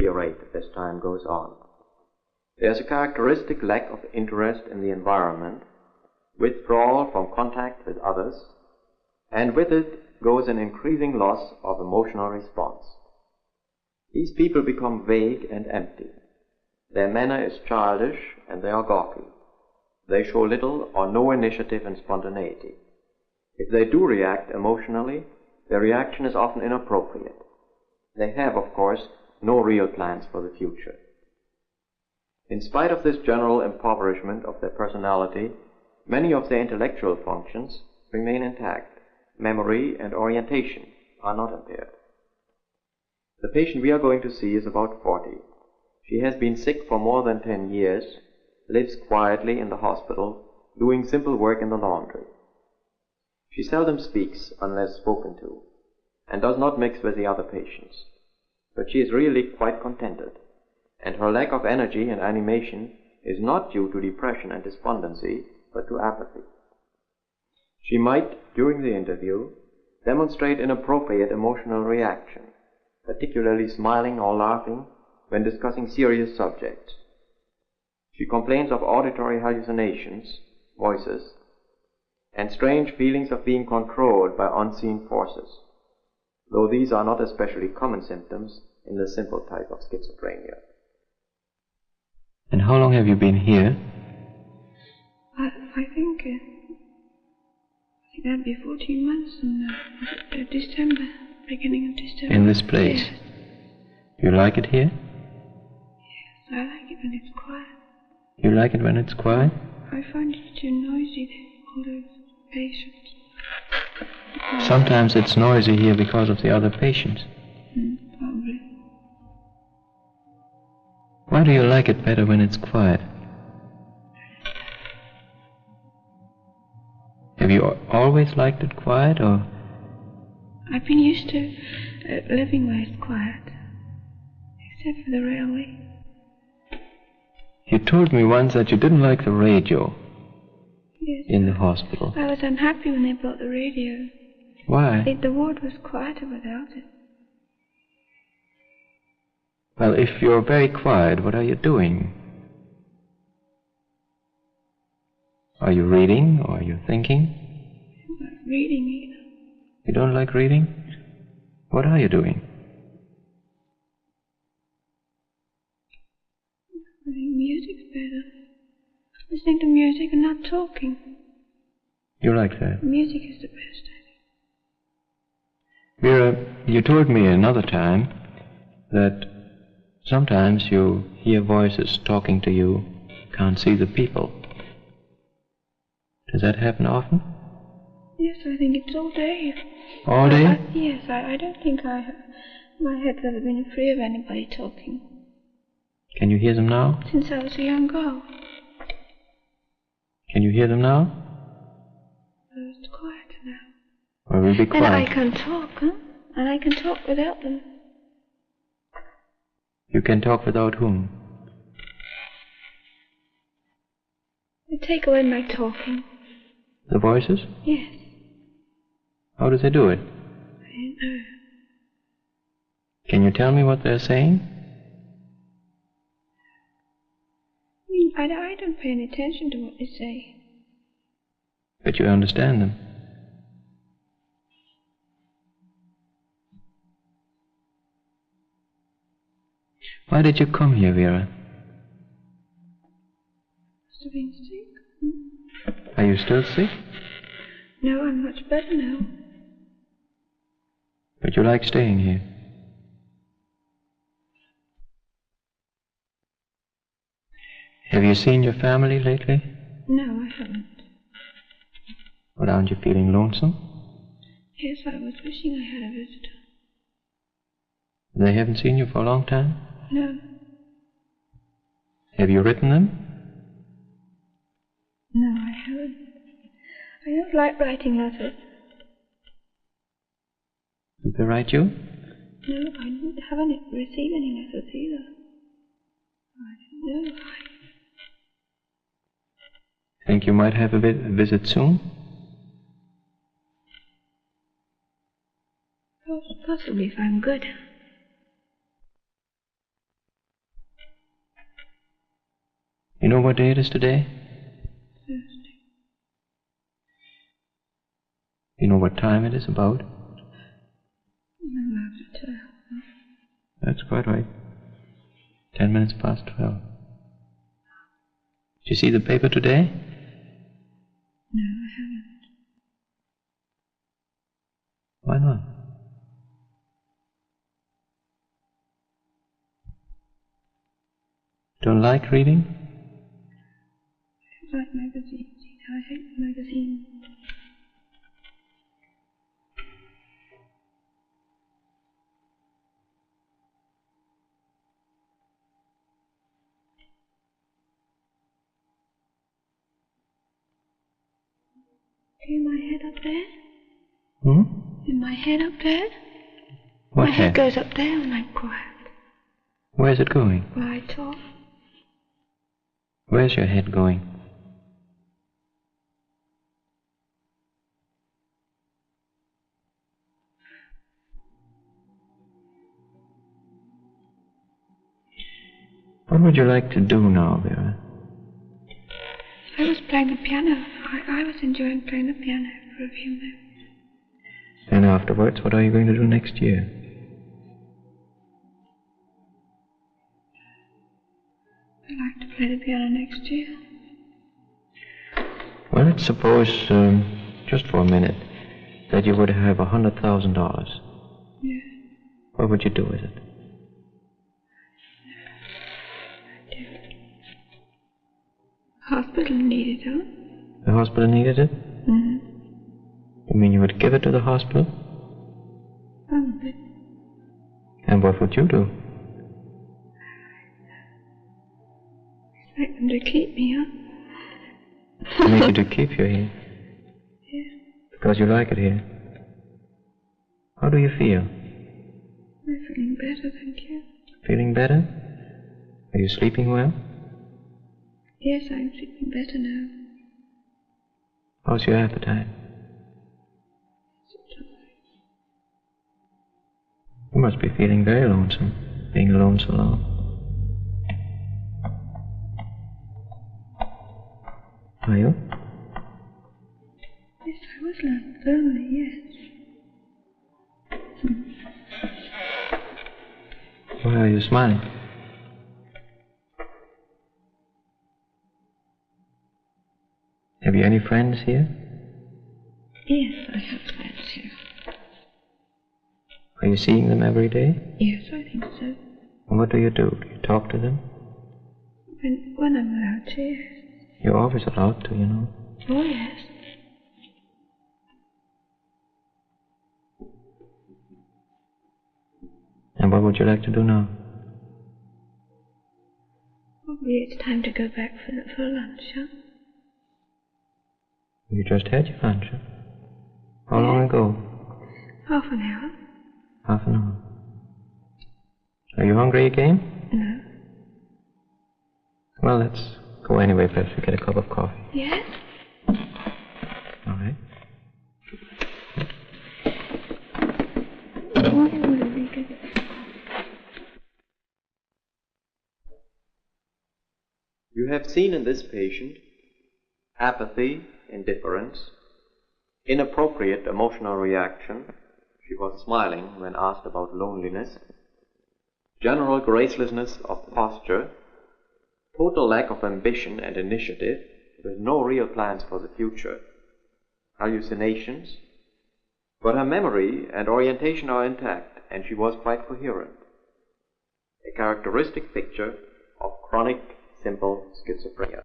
deteriorate as time goes on. There's a characteristic lack of interest in the environment, withdrawal from contact with others, and with it goes an increasing loss of emotional response. These people become vague and empty. Their manner is childish and they are gawky. They show little or no initiative and spontaneity. If they do react emotionally, their reaction is often inappropriate. They have, of course, no real plans for the future. In spite of this general impoverishment of their personality, many of their intellectual functions remain intact. Memory and orientation are not impaired. The patient we are going to see is about 40. She has been sick for more than 10 years, lives quietly in the hospital, doing simple work in the laundry. She seldom speaks unless spoken to, and does not mix with the other patients. But she is really quite contented, and her lack of energy and animation is not due to depression and despondency, but to apathy. She might, during the interview, demonstrate inappropriate emotional reaction, particularly smiling or laughing when discussing serious subjects. She complains of auditory hallucinations, voices, and strange feelings of being controlled by unseen forces, though these are not especially common symptoms in the simple type of schizophrenia. And how long have you been here? I think that'd be 14 months in December, beginning of December. In this place? Yes. You like it here? Yes, I like it when it's quiet. You like it when it's quiet? I find it too noisy, all those patients. Sometimes it's noisy here because of the other patients. Probably. Why do you like it better when it's quiet? Have you always liked it quiet, or? I've been used to living where it's quiet, except for the railway. You told me once that you didn't like the radio. Yes. In the hospital. I was unhappy when they brought the radio. Why? The ward was quieter without it. Well, if you're very quiet, what are you doing? Are you reading, or are you thinking? I don't like reading either. You don't like reading? What are you doing? I think music's better. Listening to music and not talking. You like that? Music is the best, I think. Vera, you told me another time that sometimes you hear voices talking to you, can't see the people. Does that happen often? Yes, I think it's all day. All day? Yes, I don't think my head's ever been free of anybody talking. Can you hear them now? Since I was a young girl. Can you hear them now? Oh, it's quieter now. Or will be quiet? And I can talk, huh? And I can talk without them. You can talk without whom? They take away my talking. The voices? Yes. How do they do it? I don't know. Can you tell me what they're saying? I don't pay any attention to what they say. But you understand them. Why did you come here, Vera? Must have been sick. Are you still sick? No, I'm much better now. But you like staying here. Have you seen your family lately? No, I haven't. Well, aren't you feeling lonesome? Yes, I was wishing I had a visitor. They haven't seen you for a long time? No. Have you written them? No, I haven't. I don't like writing letters. Did they write you? No, I haven't received any letters either. I don't know. Think you might have a visit soon? Possibly if I'm good. You know what day it is today? Thursday. You know what time it is about? 11:12. That's quite right. 10 minutes past 12. Did you see the paper today? No, I haven't. Why not? Don't like reading? I like magazines. I hate magazines. See my head up there? In my head up there? What my head goes up there when I'm quiet. Where's it going? While I talk. Where's your head going? What would you like to do now, Vera? I was playing the piano. I was enjoying playing the piano for a few minutes. And afterwards, what are you going to do next year? I'd like to play the piano next year. Well, let's suppose, just for a minute, that you would have $100,000. Yeah. What would you do with it? Hospital needed it. The hospital needed it? Mm-hmm. You mean you would give it to the hospital? Probably. And what would you do? Expect them to keep me, huh? Make you to keep you here? Yeah. Because you like it here. How do you feel? I'm feeling better, thank you. Feeling better? Are you sleeping well? Yes, I'm sleeping better now. How's your appetite? You must be feeling very lonesome, being alone so long. Are you? Yes, I was lonely, yes. Why are you smiling? Have you any friends here? Yes, I have friends here. Are you seeing them every day? Yes, I think so. And what do? You talk to them? When I'm allowed to, yes. You're always allowed to, you know. Oh, yes. And what would you like to do now? Probably it's time to go back for lunch, huh? You just had your lunch, huh? How long ago? Half an hour. Half an hour. Are you hungry again? No. Well, let's go anyway. Perhaps we get a cup of coffee. Yes? All right. Why would we get it? You have seen in this patient apathy, indifference, inappropriate emotional reaction. She was smiling when asked about loneliness, general gracelessness of posture, total lack of ambition and initiative, with no real plans for the future, hallucinations, but her memory and orientation are intact, and she was quite coherent. A characteristic picture of chronic simple schizophrenia.